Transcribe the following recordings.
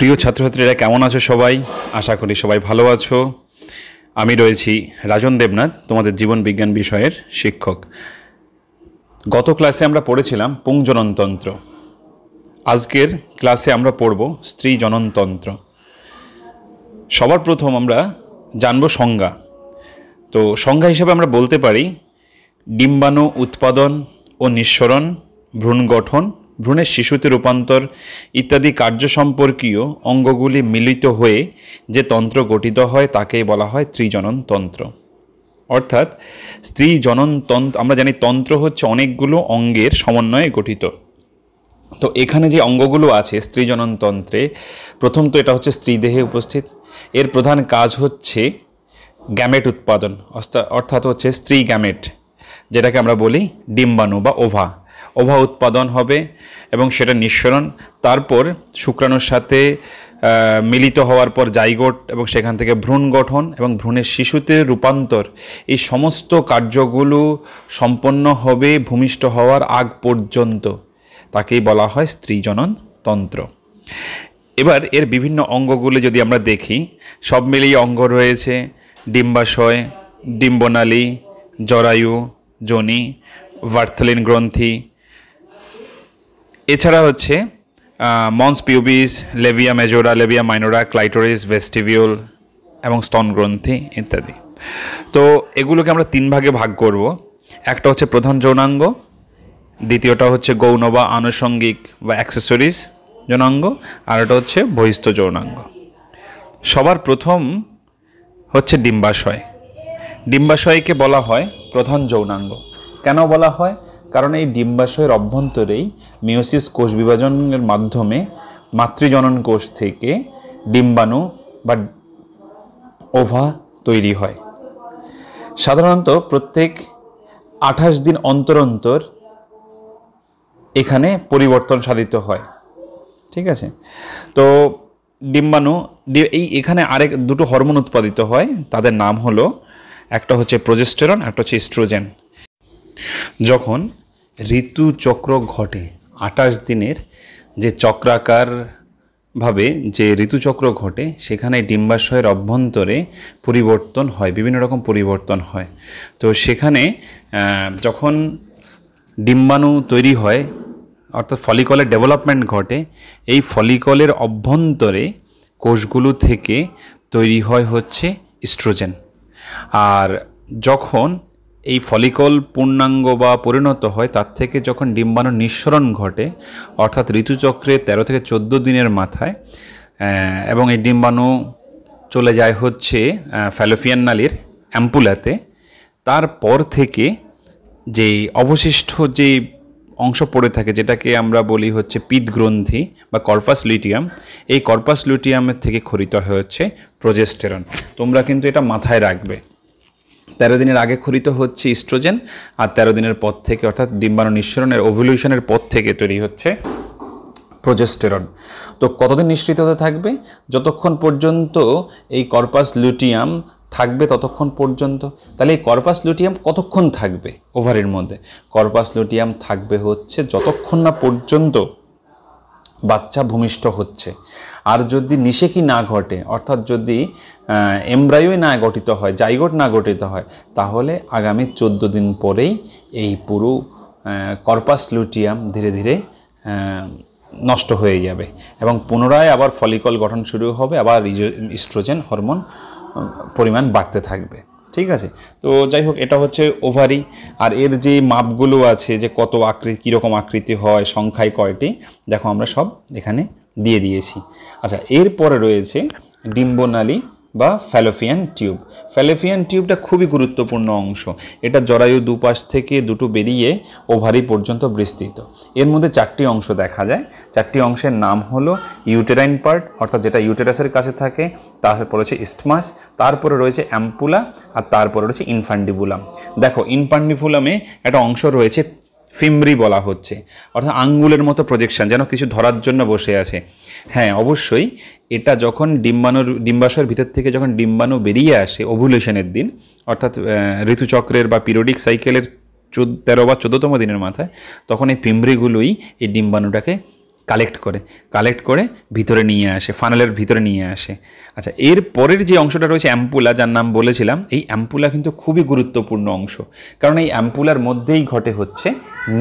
প্রিয় ছাত্রছাত্রীরা কেমন আছো সবাই? আশা করি সবাই ভালো আছো। আমি রয়েছি রাজন দেবনাথ, তোমাদের জীবন বিজ্ঞান বিষয়ের শিক্ষক। গত ক্লাসে আমরা পড়েছিলাম পুংজননতন্ত্র। আজকের ক্লাসে আমরা পড়ব স্ত্রী জননতন্ত্র। সবার প্রথম আমরা জানব সংজ্ঞা। তো সংজ্ঞা হিসেবে আমরা বলতে পারি ডিম্বাণু উৎপাদন ও নিঃসরণ, ভ্রূণ গঠন, ভ্রূণের শিশুতে রূপান্তর ইত্যাদি কার্য সম্পর্কীয় অঙ্গগুলি মিলিত হয়ে যে তন্ত্র গঠিত হয় তাকেই বলা হয় স্ত্রীজননতন্ত্র। অর্থাৎ স্ত্রী জননতন্ত্র, আমরা জানি তন্ত্র হচ্ছে অনেকগুলো অঙ্গের সমন্বয়ে গঠিত। তো এখানে যে অঙ্গগুলো আছে স্ত্রী জননতন্ত্রে, প্রথম তো এটা হচ্ছে স্ত্রী দেহে উপস্থিত। এর প্রধান কাজ হচ্ছে গ্যামেট উৎপাদন, অর্থাৎ হচ্ছে স্ত্রী গ্যামেট, যেটাকে আমরা বলি ডিম্বাণু বা ওভা উৎপাদন হবে এবং সেটা নিঃসরণ, তারপর শুক্রাণুর সাথে মিলিত হওয়ার পর জাইগোট এবং সেখান থেকে ভ্রূণ গঠন এবং ভ্রূণের শিশুতে রূপান্তর, এই সমস্ত কার্যগুলো সম্পন্ন হবে ভূমিষ্ঠ হওয়ার আগ পর্যন্ত। তাকেই বলা হয় স্ত্রী জননতন্ত্র। এবার এর বিভিন্ন অঙ্গগুলো যদি আমরা দেখি, সব মিলিয়ে অঙ্গ রয়েছে ডিম্বাশয়, ডিম্বনালী, জরায়ু, যোনি, ভার্থলিন গ্রন্থি, এছাড়া হচ্ছে mons pubis, labia majora, labia minora, clitoris, vestibule এবং স্তন গ্রন্থি ইত্যাদি। তো এগুলোকে আমরা তিন ভাগে ভাগ করব। একটা হচ্ছে প্রধান যৌনাঙ্গ, দ্বিতীয়টা হচ্ছে গৌণ বা আনুষঙ্গিক বা অ্যাক্সেসরিজ যৌনাঙ্গ, আর এটা হচ্ছে বহিস্থ যৌনাঙ্গ। সবার প্রথম হচ্ছে ডিম্বাশয়। ডিম্বাশয়কে বলা হয় প্রধান যৌনাঙ্গ। কেন বলা হয়? কারণ এই ডিম্বাশয়ের অভ্যন্তরেই মিওসিস কোষ বিভাজনের মাধ্যমে মাতৃজনন কোষ থেকে ডিম্বাণু বা ওভা তৈরি হয়। সাধারণত প্রত্যেক 28 দিন অন্তর অন্তর এখানে পরিবর্তন সাধিত হয়। ঠিক আছে? তো ডিম্বাণু এখানে আরেক দুটো হরমোন উৎপাদিত হয়, তাদের নাম হলো, একটা হচ্ছে প্রোজেস্টেরন, একটা হচ্ছে ইস্ট্রোজেন। যখন ঋতুচক্র ঘটে, 28 দিনের যে চক্রাকারভাবে যে ঋতুচক্র ঘটে, সেখানে ডিম্বাশয়ের অভ্যন্তরে পরিবর্তন হয়, বিভিন্ন রকম পরিবর্তন হয়। তো সেখানে যখন ডিম্বাণু তৈরি হয়, অর্থাৎ ফলিকলের ডেভেলপমেন্ট ঘটে, এই ফলিকলের অভ্যন্তরে কোষগুলো থেকে তৈরি হয় হচ্ছে ইস্ট্রোজেন। আর যখন এই ফলিকল পূর্ণাঙ্গ বা পরিণত হয়, তার থেকে যখন ডিম্বাণু নিঃসরণ ঘটে, অর্থাৎ ঋতুচক্রে 13 থেকে 14 দিনের মাথায়, এবং এই ডিম্বাণু চলে যায় হচ্ছে ফ্যালোপিয়ান নালীর অ্যাম্পুলাতে, তারপর থেকে যে অবশিষ্ট যে অংশ পড়ে থাকে, যেটাকে আমরা বলি হচ্ছে পিত গ্রন্থি বা কর্পাস লুটিয়াম, এই কর্পাস লুটিয়ামের থেকে খরিত হচ্ছে প্রোজেস্টেরন। তোমরা কিন্তু এটা মাথায় রাখবে। 13 দিনের আগে খরিত হচ্ছে ইস্ট্রোজেন, আর 13 দিনের পর থেকে, অর্থাৎ ডিম্বাণু নিঃসরণের ওভুলেশনের পর থেকে তৈরি হচ্ছে প্রোজেস্টেরন। তো কতদিন নিঃসৃত হতে থাকবে? যতক্ষণ পর্যন্ত এই কর্পাস লুটিয়াম থাকবে ততক্ষণ পর্যন্ত। তাহলে এই কর্পাস লুটিয়াম কতক্ষণ থাকবে ওভারির মধ্যে? কর্পাস লুটিয়াম থাকবে হচ্ছে যতক্ষণ না পর্যন্ত বাচ্চা ভূমিষ্ঠ হচ্ছে। আর যদি নিষেকই না ঘটে, অর্থাৎ যদি এমব্রায়োই না গঠিত হয়, জাইগোট না গঠিত হয়, তাহলে আগামী 14 দিন পরেই এই পুরো কর্পাস লুটিয়াম ধীরে ধীরে নষ্ট হয়ে যাবে এবং পুনরায় আবার ফলিকল গঠন শুরু হবে, আবার ইস্ট্রোজেন হরমোন পরিমাণ বাড়তে থাকবে। ঠিক আছে? তো যাই হোক, এটা হচ্ছে ওভারি। আর এর যে মাপগুলো আছে, যে কত আকৃতি, কীরকম আকৃতি হয়, সংখ্যায় কয়টি, দেখো আমরা সব এখানে দিয়ে দিয়েছি। আচ্ছা, এরপরে রয়েছে ডিম্বনালী বা ফ্যালোপিয়ান টিউব। ফ্যালোপিয়ান টিউবটা খুবই গুরুত্বপূর্ণ অংশ। এটা জরায়ু দুপাশ থেকে দুটো বেরিয়ে ওভারি পর্যন্ত বিস্তৃত। এর মধ্যে 4টি অংশ দেখা যায়। 4টি অংশের নাম হলো ইউটেরাইন পার্ট, অর্থাৎ যেটা ইউটেরাসের কাছে থাকে, তারপর রয়েছে ইস্থমাস, তারপরে রয়েছে অ্যাম্পুলা, আর তারপরে রয়েছে ইনফান্ডিবুলাম। দেখো, ইনফান্ডিবুলামে একটা অংশ রয়েছে ফিমরি বলা হচ্ছে, অর্থাৎ আঙ্গুলের মতো প্রজেকশন, যেন কিছু ধরার জন্য বসে আছে। হ্যাঁ, অবশ্যই এটা যখন ডিম্বাশয়ের ভিতর থেকে যখন ডিম্বাণু বেরিয়ে আসে ওভুলেশনের দিন, অর্থাৎ ঋতুচক্রের বা পিরিয়ডিক সাইকেলের 13 বা 14তম দিনের মাথায়, তখন এই ফিমরিগুলোই এই ডিম্বাণুটাকে কালেক্ট করে ভিতরে নিয়ে আসে, ফানেলের ভিতরে নিয়ে আসে। আচ্ছা, এর পরের যে অংশটা রয়েছে অ্যাম্পুলা, যার নাম বলেছিলাম, এই অ্যাম্পুলা কিন্তু খুবই গুরুত্বপূর্ণ অংশ, কারণ এই অ্যাম্পুলার মধ্যেই ঘটে হচ্ছে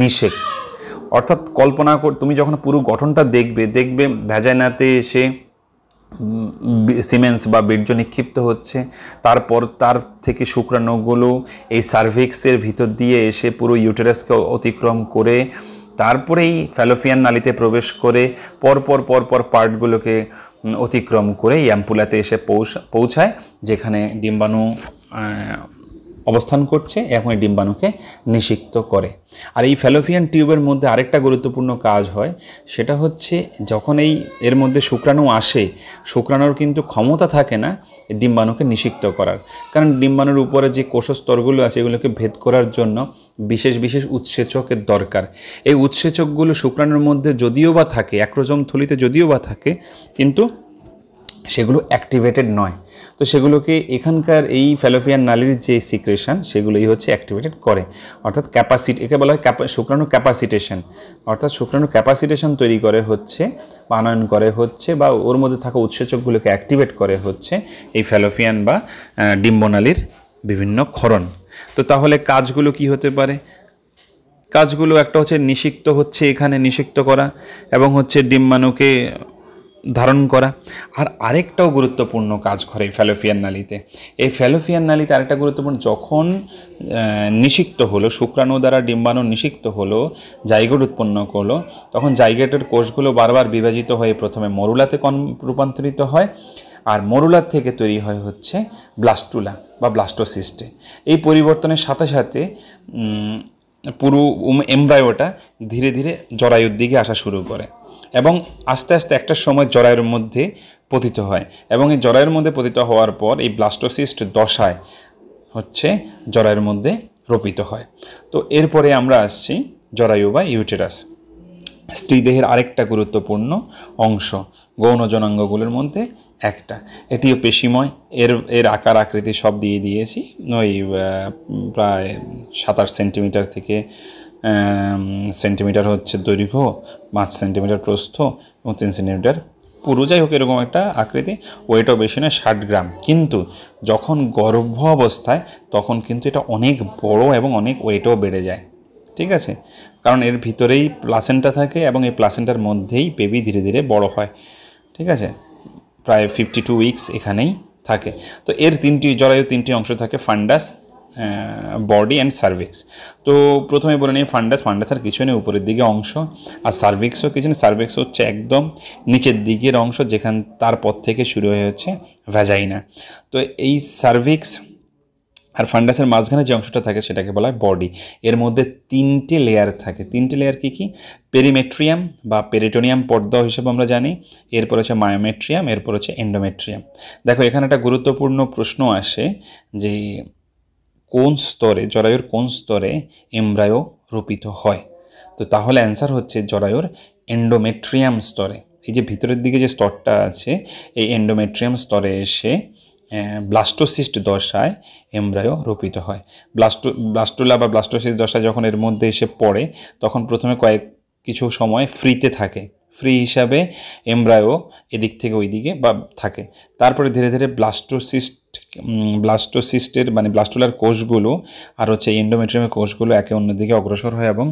নিষেক। অর্থাৎ কল্পনা কর, তুমি যখন পুরো গঠনটা দেখবে ভ্যাজাইনাতে এসে সিমেন্স বা বীর্য নিক্ষিপ্ত হচ্ছে, তারপর তার থেকে শুক্রাণুগুলো এই সার্ভিক্সের ভিতর দিয়ে এসে পুরো ইউটেরাসকে অতিক্রম করে তারপরেই ফ্যালোপিয়ান নালীতে প্রবেশ করে পরপর পার্টগুলোকে অতিক্রম করে এই অ্যাম্পুলাতে এসে পৌঁছায়, যেখানে ডিম্বাণু অবস্থান করছে এবং এই ডিম্বাণুকে নিষিক্ত করে। আর এই ফ্যালোপিয়ান টিউবের মধ্যে আরেকটা গুরুত্বপূর্ণ কাজ হয়, সেটা হচ্ছে যখন এর মধ্যে শুক্রাণু আসে, শুক্রাণুর কিন্তু ক্ষমতা থাকে না ডিম্বাণুকে নিষিক্ত করার, কারণ ডিম্বাণুর উপরে যে কোষস্তরগুলো আছে এগুলোকে ভেদ করার জন্য বিশেষ উৎসেচকের দরকার। এই উৎসেচকগুলো শুক্রাণুর মধ্যে যদিও বা থাকে, অ্যাক্রোজোম থলিতে যদিও বা থাকে, কিন্তু সেগুলো অ্যাক্টিভেটেড নয়। তো সেগুলোকে এখানকার এই ফ্যালোপিয়ান নালীর যে সিক্রেশন সেগুলোই হচ্ছে অ্যাক্টিভেটেড করে, অর্থাৎ ক্যাপাসিটি, একে বলা হয় শুক্রাণু ক্যাপাসিটেশন। অর্থাৎ শুক্রাণু ক্যাপাসিটেশন তৈরি করে হচ্ছে বা আনয়ন করে হচ্ছে বা ওর মধ্যে থাকা উৎসেচকগুলোকে অ্যাক্টিভেট করে হচ্ছে এই ফ্যালোপিয়ান বা ডিম্বনালীর বিভিন্ন ক্ষরণ। তো তাহলে কাজগুলো কি হতে পারে? কাজগুলো একটা হচ্ছে নিষিক্ত হচ্ছে, এখানে নিষিক্ত করা, এবং হচ্ছে ডিম্বাণুকে ধারণ করা। আর আরেকটাও গুরুত্বপূর্ণ কাজ করে এই ফ্যালোপিয়ান নালীতে। এই ফ্যালোপিয়ান নালীতে আরেকটা গুরুত্বপূর্ণ, যখন নিষিক্ত হলো, শুক্রাণু দ্বারা ডিম্বাণু নিষিক্ত হলো, জাইগোট উৎপন্ন করলো, তখন জাইগোটের কোষগুলো বারবার বিভাজিত হয়ে প্রথমে মরুলাতে রূপান্তরিত হয়, আর মরুলার থেকে তৈরি হয় হচ্ছে ব্লাস্টুলা বা ব্লাস্টোসিস্টে। এই পরিবর্তনের সাথে সাথে পুরো এমব্রায়োটা ধীরে ধীরে জরায়ুর দিকে আসা শুরু করে এবং আস্তে আস্তে একটা সময় জরায়ুর মধ্যে পতিত হয়, এবং এই জরায়ুর মধ্যে পতিত হওয়ার পর এই ব্লাস্টোসিস্ট দশায় হচ্ছে জরায়ুর মধ্যে রোপিত হয়। তো এরপরে আমরা আসছি জরায়ু বা ইউটেরাস, স্ত্রীদেহের আরেকটা গুরুত্বপূর্ণ অংশ, গৌণ জনাঙ্গগুলোর মধ্যে একটা। এটিও পেশিময়, এর আকার আকৃতি সব দিয়ে দিয়েছি, ওই প্রায় 27 সেন্টিমিটার থেকে সেন্টিমিটার হচ্ছে দৈর্ঘ্য, 5 সেন্টিমিটার প্রস্থ এবং 3 সেন্টিমিটার পুরো, যাই হোক এরকম একটা আকৃতি। ওয়েটও বেশি নয়, 60 গ্রাম। কিন্তু যখন গর্ভ অবস্থায় তখন কিন্তু এটা অনেক বড় এবং অনেক ওয়েটও বেড়ে যায়, ঠিক আছে, কারণ এর ভিতরেই প্লাসেন্টা থাকে এবং এই প্লাসেন্টার মধ্যেই বেবি ধীরে ধীরে বড় হয়, ঠিক আছে, প্রায় 52 উইকস এখানেই থাকে। তো এর জরায়ুর তিনটি অংশ থাকে, ফান্ডাস, বডি অ্যান্ড সার্ভিক্স। তো প্রথমে বলে নিই ফান্ডাসের কিছু নেই, উপরের দিকে অংশ, আর সার্ভিক্সও কিছু নেই, সার্ভিক্স হচ্ছে একদম নিচের দিকের অংশ, যেখান তারপর থেকে শুরু হয়ে হচ্ছে ভ্যাজাইনা। তো এই সার্ভিক্স আর ফান্ডাসের মাঝখানে যে অংশটা থাকে সেটাকে বলা হয় বডি। এর মধ্যে 3টে লেয়ার থাকে। 3টে লেয়ার কী কী? পেরিমেট্রিয়াম বা পেরিটোনিয়াম পর্দা হিসেবে আমরা জানি, এরপর হচ্ছে মায়োমেট্রিয়াম, এরপর হচ্ছে এন্ডোমেট্রিয়াম। দেখো এখানে একটা গুরুত্বপূর্ণ প্রশ্ন আসে যে কোন স্তরে, জরায়ুর কোন স্তরে এমব্রায়ো রোপিত হয়? তো তাহলে অ্যান্সার হচ্ছে জরায়ুর এন্ডোমেট্রিয়াম স্তরে। এই যে ভিতরের দিকে যে স্তরটা আছে, এই এন্ডোমেট্রিয়াম স্তরে এসে ব্লাস্টোসিস্ট দশায় এমব্রায়ো রোপিত হয়। ব্লাস্টুলা বা ব্লাস্টোসিস্ট দশায় যখন এর মধ্যে এসে পড়ে, তখন প্রথমে কিছু সময় ফ্রিতে থাকে, ফ্রি হিসাবে এমব্রায়ো এদিক থেকে ওই দিকে বা থাকে। তারপরে ধীরে ধীরে ব্লাস্টোসিস্টের মানে ব্লাস্টুলার কোষগুলো আর হচ্ছে এন্ডোমেট্রিয়ামের কোষগুলো একে অন্যদিকে অগ্রসর হয় এবং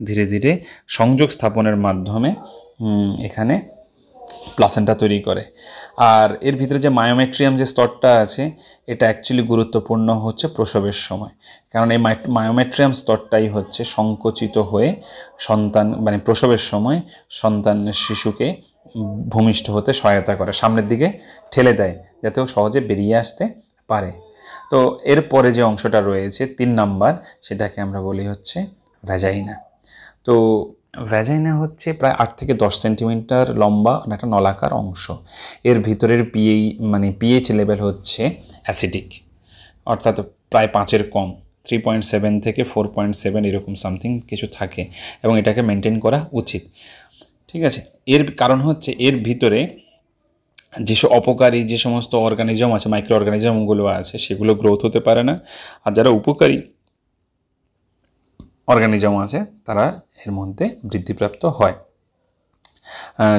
ধীরে ধীরে সংযোগ স্থাপনের মাধ্যমে এখানে প্লাসেন্টা তৈরি করে। আর এর ভিতরে যে মায়োমেট্রিয়াম যে স্তরটা আছে, এটা অ্যাকচুয়ালি গুরুত্বপূর্ণ হচ্ছে প্রসবের সময়, কারণ এই মায়োমেট্রিয়াম স্তরটাই হচ্ছে সংকুচিত হয়ে সন্তান মানে প্রসবের সময় শিশুকে ভূমিষ্ঠ হতে সহায়তা করে, সামনের দিকে ঠেলে দেয় যাতে ও সহজে বেরিয়ে আসতে পারে। তো এরপরে যে অংশটা রয়েছে 3 নাম্বার, সেটাকে আমরা বলি হচ্ছে ভ্যাজাইনা। তো ভ্যাজাইনা হচ্ছে প্রায় 8 থেকে 10 সেন্টিমিটার লম্বা একটা নলাকার অংশ। এর ভিতরের পিএইচ লেভেল হচ্ছে অ্যাসিডিক, অর্থাৎ প্রায় 5-এর কম, 3.7 থেকে 4.7 এরকম সামথিং কিছু থাকে, এবং এটাকে মেনটেন করা উচিত, ঠিক আছে। এর কারণ হচ্ছে এর ভিতরে যেসব অপকারী যে সমস্ত অর্গানিজম আছে, মাইক্রো অর্গানিজমগুলো আছে, সেগুলো গ্রোথ হতে পারে না, আর যারা উপকারী অর্গানিজম আছে তারা এর মধ্যে বৃদ্ধিপ্রাপ্ত হয়।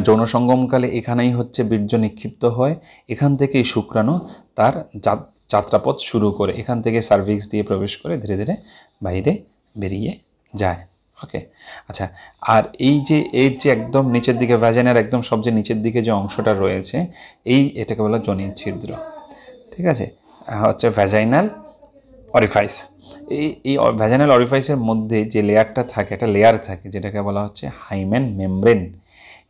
যৌন সঙ্গমকালে এখানেই হচ্ছে বীর্য নিক্ষিপ্ত হয়, এখান থেকেই শুক্রাণু তার যাত্রাপথ শুরু করে, এখান থেকে সার্ভিক্স দিয়ে প্রবেশ করে ধীরে ধীরে বাইরে বেরিয়ে যায়। ওকে, আচ্ছা, আর এই যে একদম নিচের দিকে ভ্যাজাইনার একদম সবচেয়ে নিচের দিকে যে অংশটা রয়েছে, এটাকে বলা যোনির ছিদ্র। ঠিক আছে, হচ্ছে ভ্যাজাইনাল অরিফাইস। এই ভ্যাজাইনাল অরিফাইসের মধ্যে যে লেয়ারটা থাকে, একটা লেয়ার থাকে যেটাকে বলা হচ্ছে হাইমেন মেমব্রেন।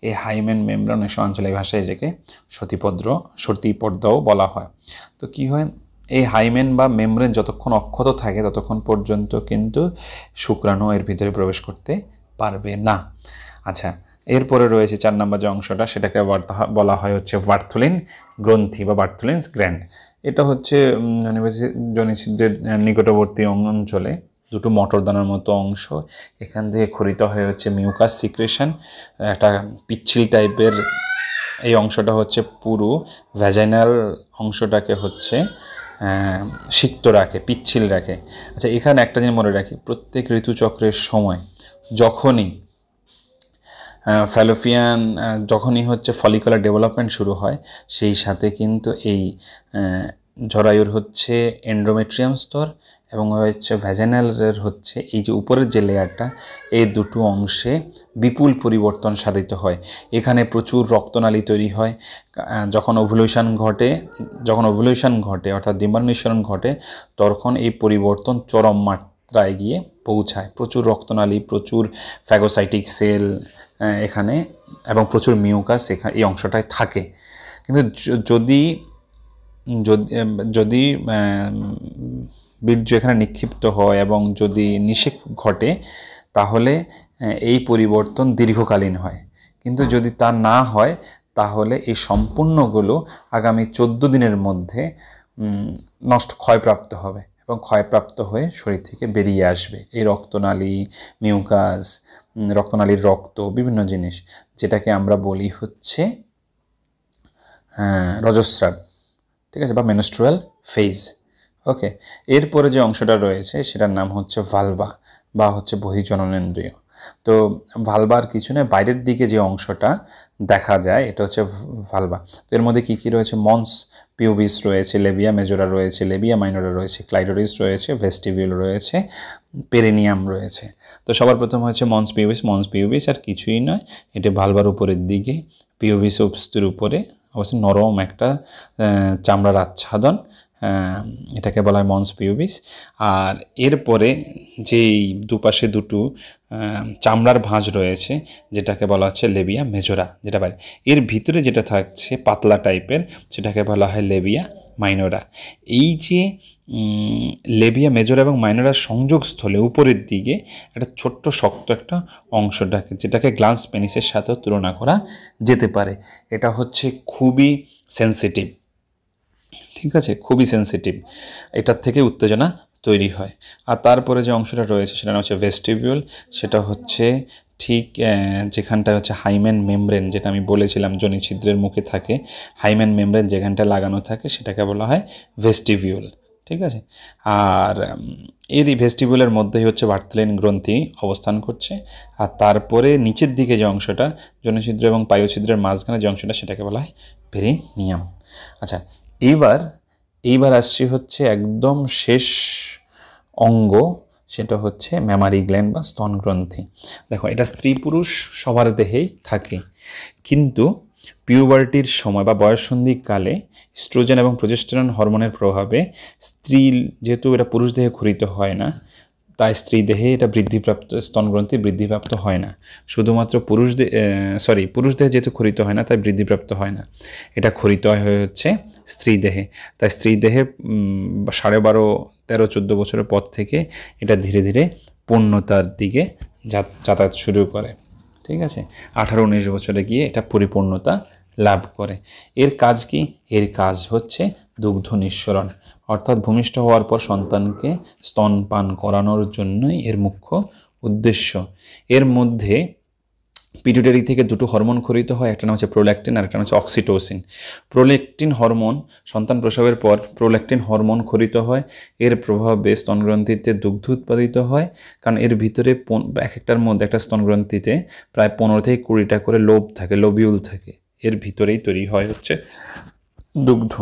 এই হাইমেন মেমব্রেন আঞ্চলিক ভাষায় এটাকে সতীপর্দাও বলা হয়। তো কি হয়, এই হাইমেন বা মেমব্রেন যতক্ষণ অক্ষত থাকে ততক্ষণ পর্যন্ত কিন্তু শুক্রাণু এর ভিতরে প্রবেশ করতে পারবে না। আচ্ছা, এরপরে রয়েছে 4 নম্বর যে অংশটা, সেটাকে বলা হয় হচ্ছে বার্থোলিন গ্রন্থি বা বার্থোলিনস গ্ল্যান্ড। এটা হচ্ছে যোনিছিদ্রের নিকটবর্তী অঞ্চলে দুটো মটরদানার মতো অংশ, এখান থেকে খরিত হয়ে হচ্ছে মিউকাস সিক্রেশন, একটা পিচ্ছিল টাইপের। এই অংশটা হচ্ছে পুরো ভ্যাজাইনাল অংশটাকে হচ্ছে সিক্ত রাখে, পিচ্ছিল রাখে। আচ্ছা, এখানে একটা জিনিস মনে রাখি, প্রত্যেক ঋতুচক্রের সময় যখনই হচ্ছে ফলিকুলার ডেভেলপমেন্ট শুরু হয়, সেই সাথে কিন্তু এই জরায়ুর হচ্ছে এন্ডোমেট্রিয়াম স্তর এবং হচ্ছে ভ্যাজাইনালের হচ্ছে এই যে উপরের যে লেয়ারটা, এই দুটো অংশে বিপুল পরিবর্তন সাধিত হয়। এখানে প্রচুর রক্তনালী তৈরি হয়। যখন ওভুলেশন ঘটে অর্থাৎ ডিম্বাণু নিঃসরণ ঘটে, তখন এই পরিবর্তন চরম মাত্রায় গিয়ে পৌঁছায়। প্রচুর রক্তনালী, প্রচুর ফ্যাগোসাইটিক সেল এখানে এবং প্রচুর মিউকাস এই অংশটায় থাকে। কিন্তু যদি বীর্য এখানে নিক্ষিপ্ত হয় এবং যদি নিষেক ঘটে, তাহলে এই পরিবর্তন দীর্ঘকালীন হয়। কিন্তু যদি তা না হয়, তাহলে এই সম্পূর্ণগুলো আগামী 14 দিনের মধ্যে ক্ষয়প্রাপ্ত হবে এবং ক্ষয়প্রাপ্ত হয়ে শরীর থেকে বেরিয়ে আসবে এই রক্তনালী, মিউকাস, রক্তনালীর রক্ত, বিভিন্ন জিনিস, যেটাকে আমরা বলি হচ্ছে রজস্রাব। ঠিক আছে, বা মেনস্ট্রুয়াল ফেজ। ওকে, এরপরে যে অংশটা রয়েছে সেটার নাম হচ্ছে ভালভা বা হচ্ছে বহির্জননেন্দ্রিয়। তো ভালভার কিছু নয়, বাইরের দিকে যে অংশটা দেখা যায় এটা হচ্ছে ভালভা। তো এর মধ্যে কী কী রয়েছে, মন্স পিউবিস রয়েছে, লেবিয়া মেজোরা রয়েছে, লেবিয়া মাইনরা রয়েছে, ক্লাইটোরিস রয়েছে, ভেস্টিবিউল রয়েছে, পেরিনিয়াম রয়েছে। তো সবার প্রথম হচ্ছে মন্স পিউবিস আর কিছুই নয়, এটা ভালভার উপরের দিকে, পিউবিস অবস্থার উপরে অবশ্য নরম একটা চামড়ার আচ্ছাদন, এটাকে বলা হয় মন্স পিউবিস। আর এরপরে যেই দুপাশে দুটো চামড়ার ভাঁজ রয়েছে যেটাকে বলা হচ্ছে লেবিয়া মেজোরা, যেটা বাইরে। এর ভিতরে যেটা থাকছে পাতলা টাইপের, সেটাকে বলা হয় লেবিয়া মাইনরা। এই যে লেবিয়া মেজোরা এবং মাইনরার সংযোগস্থলে উপরের দিকে একটা ছোট্ট শক্ত একটা অংশটাকে, যেটাকে গ্লান্স পেনিসের সাথেও তুলনা করা যেতে পারে। এটা হচ্ছে খুবই সেন্সিটিভ, ঠিক আছে, খুবই সেন্সিটিভ, এটার থেকে উত্তেজনা তৈরি হয়। আর তারপরে যে অংশটা রয়েছে সেটা হচ্ছে ভেস্টিবিউল। সেটা হচ্ছে ঠিক যেখানটা হচ্ছে হাইমেন মেমব্রেন, যেটা আমি বলেছিলাম যোনিছিদ্রের মুখে থাকে, হাইমেন মেমব্রেন যেখানটা লাগানো থাকে সেটাকে বলা হয় ভেস্টিবিউল। ঠিক আছে, আর এরই ভেস্টিবিউলের মধ্যেই হচ্ছে বার্থোলিন গ্রন্থি অবস্থান করছে। আর তারপরে নিচের দিকে যে অংশটা, যোনিছিদ্র এবং পায়োছিদ্রের মাঝখানে যে অংশটা, সেটাকে বলা হয় পেরিনিয়াম। আচ্ছা, এইবার আসছি হচ্ছে একদম শেষ অঙ্গ, সেটা হচ্ছে ম্যামারি গ্ল্যান্ড বা স্তন গ্রন্থি। দেখো, এটা স্ত্রী পুরুষ সবার দেহেই থাকে, কিন্তু পিউবার্টির সময় বা বয়ঃসন্ধিকালে ইস্ট্রোজেন এবং প্রজেস্টেরন হরমোনের প্রভাবে যেহেতু এটা পুরুষ দেহে খরিত হয় না, তাই স্ত্রী দেহে এটা স্তনগ্রন্থি বৃদ্ধিপ্রাপ্ত হয় না। শুধুমাত্র পুরুষ দেহে যেহেতু খরিত হয় না, তাই বৃদ্ধিপ্রাপ্ত হয় না, এটা খরিত হয় হচ্ছে স্ত্রী দেহে। তাই স্ত্রী দেহে 12.5, 13, 14 বছরের পর থেকে এটা ধীরে ধীরে পূর্ণতার দিকে যাতায়াত শুরু করে। ঠিক আছে, 18-19 বছরে গিয়ে এটা পরিপূর্ণতা লাভ করে। এর কাজ কি? এর কাজ হচ্ছে দুগ্ধ নিঃসরণ, অর্থাৎ ভূমিষ্ঠ হওয়ার পর সন্তানকে স্তনপান করানোর জন্যই এর মুখ্য উদ্দেশ্য। এর মধ্যে পিটুইটারি থেকে দুটো হরমোন খরিত হয়, একটা নাম হচ্ছে প্রোল্যাকটিন আর একটা নাম হচ্ছে অক্সিটোসিন। প্রোল্যাকটিন হরমোন সন্তান প্রসবের পর প্রোল্যাকটিন হরমোন খরিত হয়, এর প্রভাবে স্তনগ্রন্থিতে দুগ্ধ উৎপাদিত হয়, কারণ এর ভিতরে এক একটার মধ্যে একটা স্তনগ্রন্থিতে প্রায় 15 থেকে 20টা করে লোব থাকে, লোবিউল থাকে, এর ভিতরেই তৈরি হয় হচ্ছে দুগ্ধ,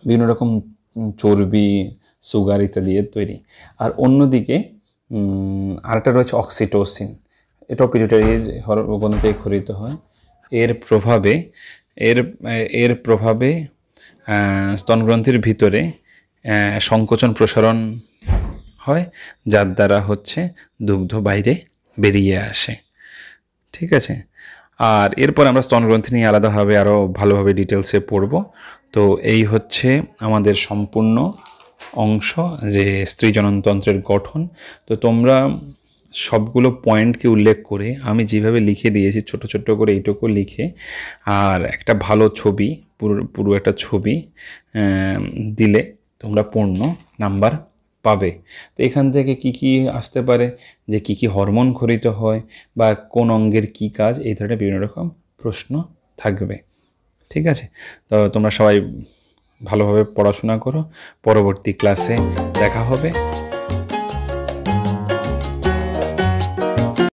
বিভিন্ন রকম চর্বি, সুগার ইত্যাদি এর তৈরি। আর অন্যদিকে আরেকটা রয়েছে অক্সিটোসিন, এটাও পিটুইটারির গ্রন্থি থেকে খরিত হয়। এর প্রভাবে এর এর প্রভাবে স্তনগ্রন্থির ভিতরে সংকোচন প্রসারণ হয়, যার দ্বারা হচ্ছে দুগ্ধ বাইরে বেরিয়ে আসে। ঠিক আছে, আর এরপর আমরা স্তনগ্রন্থি নিয়ে আলাদাভাবে আরও ভালোভাবে ডিটেলসে পড়ব। তো এই হচ্ছে আমাদের সম্পূর্ণ অংশ, যে স্ত্রী জননতন্ত্রের গঠন। তো তোমরা সবগুলো পয়েন্টকে উল্লেখ করে আমি যেভাবে লিখে দিয়েছি ছোট ছোট করে এইটুকু লিখে, আর একটা ভালো ছবি, পুরো একটা ছবি দিলে তোমরা পূর্ণ নাম্বার পাবে। তো এখান থেকে কি কি আসতে পারে, যে কি কি হরমোন খরিত হয় বা কোন অঙ্গের কি কাজ, এই ধরনের বিভিন্ন রকম প্রশ্ন থাকবে। ঠিক আছে, তো তোমরা সবাই ভালোভাবে পড়াশোনা করো, পরবর্তী ক্লাসে দেখা হবে।